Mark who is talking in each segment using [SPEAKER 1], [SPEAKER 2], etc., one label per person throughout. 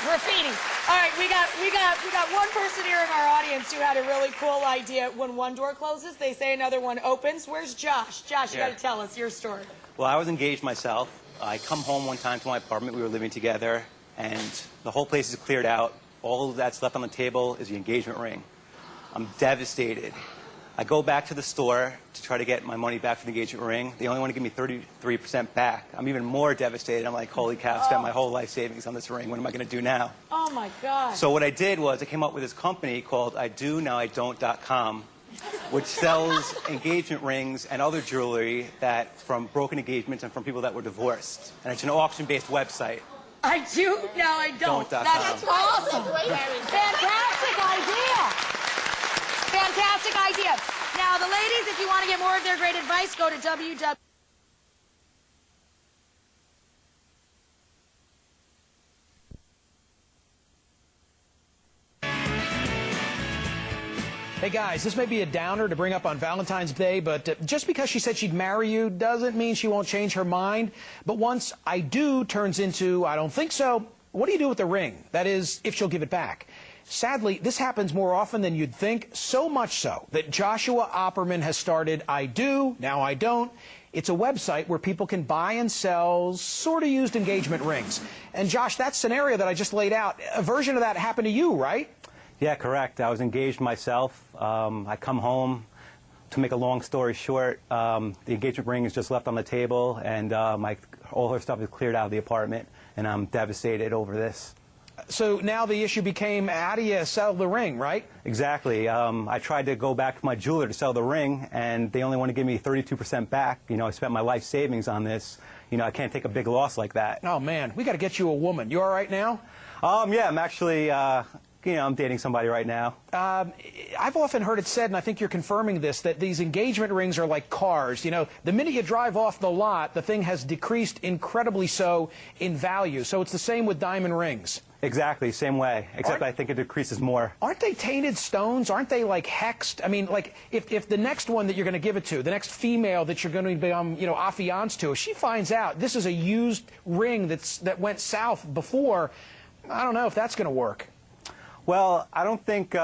[SPEAKER 1] Graffiti. All right, we got one person here in our audience who had a really cool idea. When one door closes, they say another one opens. Where's Josh? Josh, you got to tell us your story.
[SPEAKER 2] Well, I was engaged myself. I come home one time to my apartment. We were living together, and the whole place is cleared out. All that's left on the table is the engagement ring. I'm devastated. I go back to the store to try to get my money back for the engagement ring. They only want to give me 33% back. I'm even more devastated. I'm like, holy cow, I spent my whole life savings on this ring. What am I going to do now?
[SPEAKER 1] Oh, my God.
[SPEAKER 2] So what I did was I came up with this company called IDonowIDon't.com, which sells engagement rings and other jewelry from broken engagements and from people that were divorced. And it's an auction-based website.
[SPEAKER 1] I do, no, I don't. That's awesome. Fantastic idea. Fantastic idea. Now, the ladies, if you want to get more of their great advice, go to www.
[SPEAKER 3] Hey guys, this may be a downer to bring up on Valentine's Day, but just because she said she'd marry you doesn't mean she won't change her mind. But once I do turns into I don't think so, what do you do with the ring? That is, if she'll give it back. Sadly, this happens more often than you'd think, so much so that Joshua Opperman has started I Do, Now I Don't. It's a website where people can buy and sell sort of used engagement rings. And Josh, that scenario that I just laid out, a version of that happened to you, right?
[SPEAKER 2] Yeah, correct. I was engaged myself. I come home. To make a long story short, the engagement ring is just left on the table, and all her stuff is cleared out of the apartment, and I'm devastated over this.
[SPEAKER 3] So now the issue became, how do you sell the ring, right?
[SPEAKER 2] Exactly. I tried to go back to my jeweler to sell the ring, and they only want to give me 32% back. You know, I spent my life savings on this. You know, I can't take a big loss like that.
[SPEAKER 3] Oh, man, we got to get you a woman. You all right now?
[SPEAKER 2] Yeah, I'm actually... you know, I'm dating somebody right now.
[SPEAKER 3] I've often heard it said, and I think you're confirming this, that these engagement rings are like cars. You know, the minute you drive off the lot, the thing has decreased incredibly so in value. So it's the same with diamond rings.
[SPEAKER 2] Exactly, same way, except I think it decreases more.
[SPEAKER 3] Aren't they tainted stones? Aren't they like hexed? I mean, like, if the next one that you're going to give it to, the next female that you're going to be, you know, affianced to, if she finds out this is a used ring that went south before, I don't know if that's going to work.
[SPEAKER 2] Well, I don't think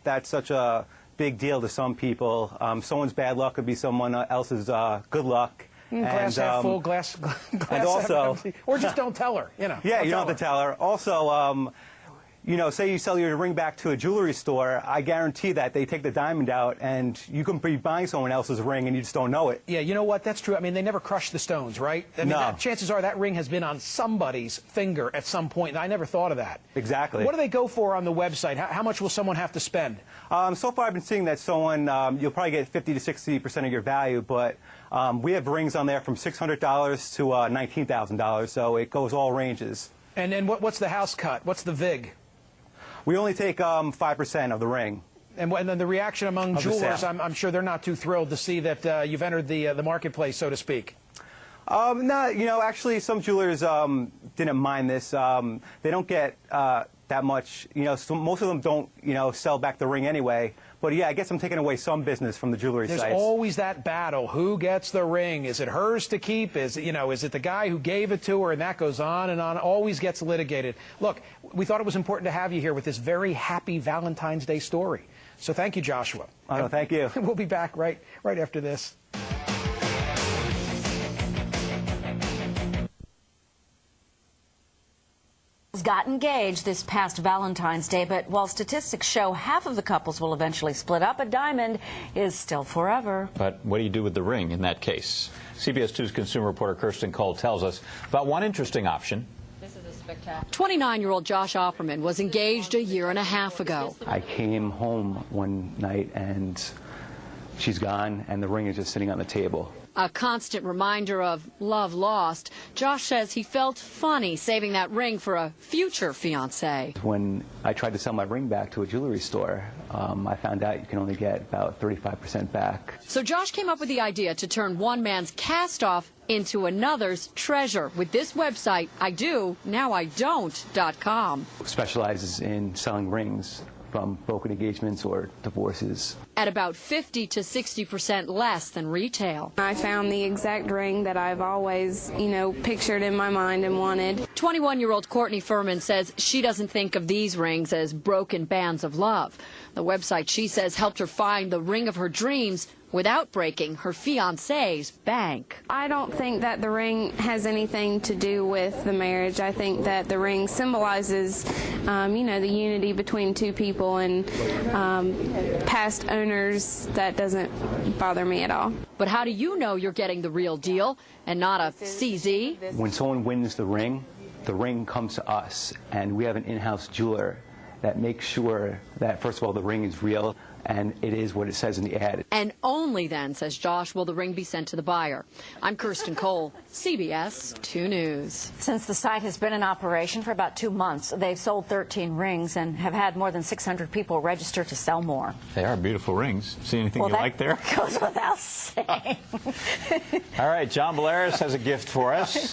[SPEAKER 2] that's such a big deal to some people. Someone's bad luck could be someone else's good luck.
[SPEAKER 3] Glass half full, glass
[SPEAKER 2] and also,
[SPEAKER 3] half empty. Or just don't tell her, you know.
[SPEAKER 2] Yeah, you don't have to tell her. Also, you know, say you sell your ring back to a jewelry store, I guarantee that they take the diamond out, and you can be buying someone else's ring, and you just don't know it.
[SPEAKER 3] Yeah, you know what? That's true. I mean, they never crush the stones, right? I mean,
[SPEAKER 2] no.
[SPEAKER 3] Chances are that ring has been on somebody's finger at some point, and I never thought of that.
[SPEAKER 2] Exactly.
[SPEAKER 3] What do they go for on the website? How much will someone have to spend?
[SPEAKER 2] So far, I've been seeing that someone, you'll probably get 50 to 60% of your value, but we have rings on there from $600 to $19,000, so it goes all ranges.
[SPEAKER 3] And then what's the house cut? What's the vig?
[SPEAKER 2] We only take 5% of the ring.
[SPEAKER 3] And then the reaction among jewelers, I'm sure they're not too thrilled to see that you've entered the marketplace, so to speak.
[SPEAKER 2] No, you know, actually, some jewelers didn't mind this. They don't get that much, you know, so most of them don't, you know, sell back the ring anyway. But yeah, I guess I'm taking away some business from the jewelry sites.
[SPEAKER 3] There's always that battle. Who gets the ring? Is it hers to keep? Is it the guy who gave it to her? And that goes on and on. Always gets litigated. Look, we thought it was important to have you here with this very happy Valentine's Day story. So thank you, Joshua.
[SPEAKER 2] Oh, thank you.
[SPEAKER 3] We'll be back right after this.
[SPEAKER 4] Got engaged this past Valentine's Day, but while statistics show half of the couples will eventually split up, a diamond is still forever.
[SPEAKER 5] But what do you do with the ring in that case? CBS 2's consumer reporter Kirsten Cole tells us about one interesting option.
[SPEAKER 6] This is a spectacular. 29-year-old Josh Opperman was engaged a year and a half ago.
[SPEAKER 2] I came home one night and she's gone, and the ring is just sitting on the table.
[SPEAKER 6] A constant reminder of love lost. Josh says he felt funny saving that ring for a future fiancé.
[SPEAKER 2] When I tried to sell my ring back to a jewelry store, I found out you can only get about 35% back.
[SPEAKER 6] So Josh came up with the idea to turn one man's cast-off into another's treasure with this website, IDonowIDon't.com.
[SPEAKER 2] Specializes in selling rings from broken engagements or divorces.
[SPEAKER 6] At about 50 to 60% less than retail.
[SPEAKER 7] I found the exact ring that I've always, pictured in my mind and wanted.
[SPEAKER 6] 21-year-old Courtney Furman says she doesn't think of these rings as broken bands of love. The website, she says, helped her find the ring of her dreams without breaking her fiancé's bank.
[SPEAKER 7] I don't think that the ring has anything to do with the marriage. I think that the ring symbolizes, the unity between two people and past owners. That doesn't bother me at all.
[SPEAKER 6] But how do you know you're getting the real deal and not a CZ?
[SPEAKER 2] When someone wins the ring comes to us, and we have an in-house jeweler that makes sure that, first of all, the ring is real and it is what it says in the ad.
[SPEAKER 6] And only then, says Josh, will the ring be sent to the buyer. I'm Kirsten Cole, CBS 2 News.
[SPEAKER 4] Since the site has been in operation for about 2 months, they've sold 13 rings and have had more than 600 people register to sell more.
[SPEAKER 5] They are beautiful rings. See anything you like there?
[SPEAKER 4] Goes without saying.
[SPEAKER 5] All right, John Belaris has a gift for us.